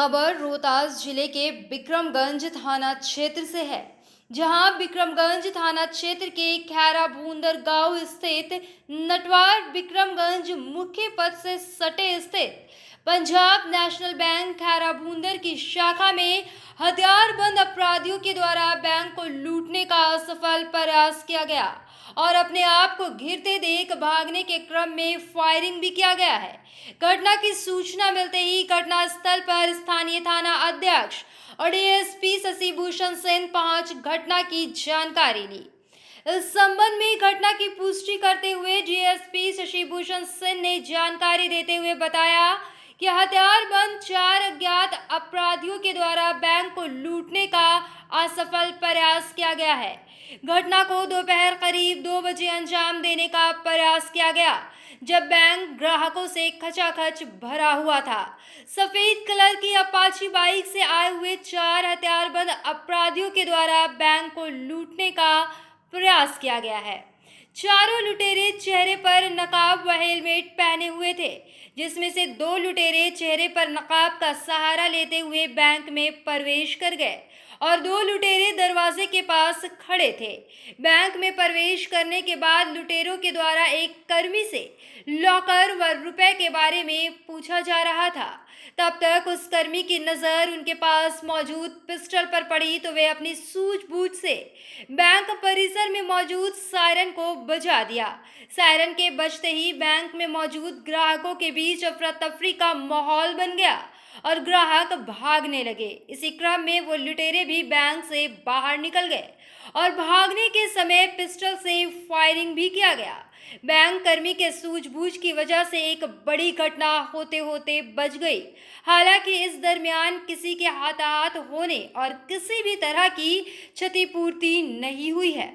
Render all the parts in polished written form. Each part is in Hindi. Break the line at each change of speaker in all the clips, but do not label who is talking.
खबर रोहतास जिले के बिक्रमगंज थाना क्षेत्र से है, जहां बिक्रमगंज थाना क्षेत्र के खैरा भूंदर गांव स्थित नटवार बिक्रमगंज मुख्य पथ से सटे स्थित पंजाब नेशनल बैंक खैरा भूंदर की शाखा में हथियारबंद अपराधियों के द्वारा बैंक को लूटने का असफल प्रयास किया गया और अपने आप को घिरते देख भागने के क्रम में फायरिंग भी किया गया है। घटना की सूचना मिलते ही घटना स्थल पर स्थानीय थाना अध्यक्ष और डीएसपी शशिभूषण सेन पहुंच घटना की जानकारी ली। इस संबंध में घटना की पुष्टि करते हुए डीएसपी शशिभूषण सेन ने जानकारी देते हुए बताया कि हथियारबंद 4 अज्ञात अपराधियों के द्वारा बैंक को लूटने का असफल प्रयास किया गया है। घटना को दोपहर करीब 2 बजे अंजाम देने का प्रयास किया गया, जब बैंक ग्राहकों से खचाखच भरा हुआ था। सफेद कलर की अपाची बाइक से आए हुए 4 हथियारबंद अपराधियों के द्वारा बैंक को लूटने का प्रयास किया गया है। चारों लुटेरे चेहरे पर नकाब व हेलमेट पहने हुए थे, जिसमें से 2 लुटेरे चेहरे पर नकाब का सहारा लेते हुए बैंक में प्रवेश कर गए और 2 लुटेरे दरवाजे के पास खड़े थे। बैंक में प्रवेश करने के बाद लुटेरों के द्वारा एक कर्मी से लॉकर व रुपए के बारे में पूछा जा रहा था। तब तक उस कर्मी की नज़र उनके पास मौजूद पिस्टल पर पड़ी तो वे अपनी सूझबूझ से बैंक परिसर में मौजूद सायरन को बजा दिया। सायरन के बजते ही बैंक में मौजूद ग्राहकों के बीच अफरा तफरी का माहौल बन गया और ग्राहक भागने लगे। इसी क्रम में वो लुटेरे भी बैंक से बाहर निकल गए और भागने के समय पिस्टल से फायरिंग भी किया गया। बैंक कर्मी के सूझबूझ की वजह से एक बड़ी घटना होते होते बच गई। हालांकि इस दरमियान किसी के हाथाहाथ होने और किसी भी तरह की क्षतिपूर्ति नहीं हुई है।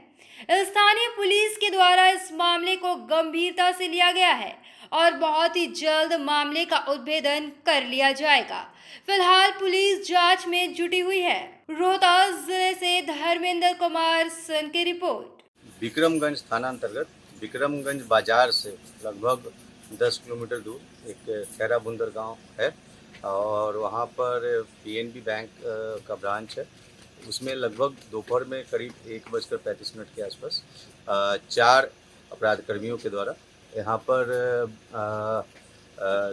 स्थानीय पुलिस के द्वारा इस मामले को गंभीरता से लिया गया है और बहुत ही जल्द मामले का उद्भेदन कर लिया जाएगा। फिलहाल पुलिस जांच में जुटी हुई है। रोहतास जिले से धर्मेंद्र कुमार सन की रिपोर्ट।
विक्रमगंज थाना अंतर्गत विक्रमगंज बाजार से लगभग 10 किलोमीटर दूर एक खैरा भूंदर गांव है और वहां पर पीएनबी बैंक का ब्रांच है। उसमें लगभग दोपहर में करीब 1:35 के आसपास 4 अपराध कर्मियों के द्वारा यहाँ पर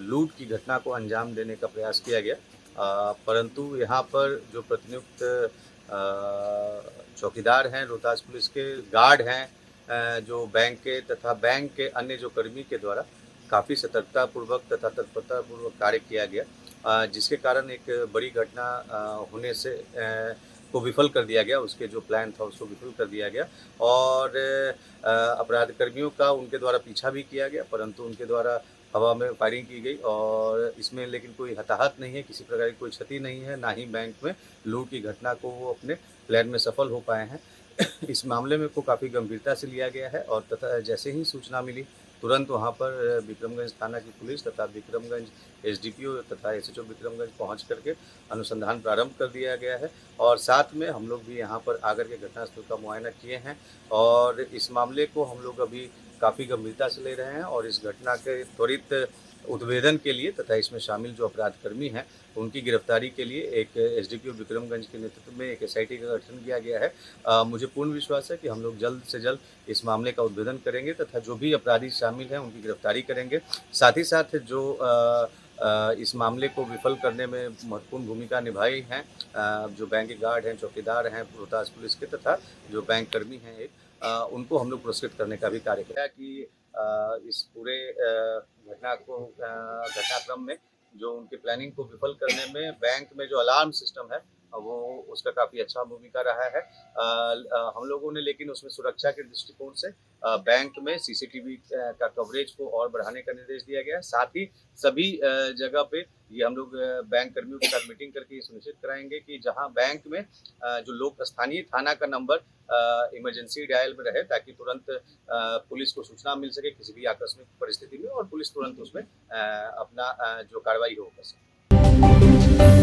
लूट की घटना को अंजाम देने का प्रयास किया गया, परंतु यहाँ पर जो प्रतिनियुक्त चौकीदार हैं, रोहतास पुलिस के गार्ड हैं, जो बैंक के तथा बैंक के अन्य जो कर्मी के द्वारा काफ़ी सतर्कतापूर्वक तथा तत्परतापूर्वक कार्य किया गया, जिसके कारण एक बड़ी घटना होने से को विफल कर दिया गया। उसके जो प्लान था उसको विफल कर दिया गया और अपराध कर्मियों का उनके द्वारा पीछा भी किया गया, परंतु उनके द्वारा हवा में फायरिंग की गई और इसमें लेकिन कोई हताहत नहीं है, किसी प्रकार की कोई क्षति नहीं है, ना ही बैंक में लूट की घटना को वो अपने प्लान में सफल हो पाए हैं। इस मामले में को काफ़ी गंभीरता से लिया गया है और तथा जैसे ही सूचना मिली तुरंत वहां पर विक्रमगंज थाना की पुलिस तथा विक्रमगंज एसडीपीओ तथा एसएचओ विक्रमगंज पहुंच करके अनुसंधान प्रारंभ कर दिया गया है और साथ में हम लोग भी यहां पर आकर के घटनास्थल का मुआयना किए हैं और इस मामले को हम लोग अभी काफ़ी गंभीरता से ले रहे हैं और इस घटना के त्वरित उद्भेदन के लिए तथा इसमें शामिल जो अपराधकर्मी हैं उनकी गिरफ्तारी के लिए एक एसडीपीओ विक्रमगंज के नेतृत्व में एक एसआईटी का गठन किया गया है। मुझे पूर्ण विश्वास है कि हम लोग जल्द से जल्द इस मामले का उद्भेदन करेंगे तथा जो भी अपराधी शामिल हैं उनकी गिरफ्तारी करेंगे। साथ ही साथ जो इस मामले को विफल करने में महत्वपूर्ण भूमिका निभाई हैं, जो बैंक के गार्ड हैं, चौकीदार हैं रोहतास पुलिस के तथा जो बैंक कर्मी हैं उनको हम लोग पुरस्कृत करने का भी कार्य किया कि इस पूरे घटनाक्रम में जो उनकी प्लानिंग को विफल करने में बैंक में जो अलार्म सिस्टम है वो उसका काफ़ी अच्छा भूमिका रहा है। हम लोगों ने लेकिन उसमें सुरक्षा के दृष्टिकोण से बैंक में सीसीटीवी का कवरेज को और बढ़ाने का निर्देश दिया गया है। साथ ही सभी जगह पे ये हम लोग बैंक कर्मियों के साथ मीटिंग करके सुनिश्चित कराएंगे कि जहां बैंक में जो लोग स्थानीय थाना का नंबर इमरजेंसी डायल में रहे ताकि तुरंत पुलिस को सूचना मिल सके किसी भी आकस्मिक परिस्थिति में और पुलिस तुरंत उसमें अपना जो कार्रवाई हो कर सके।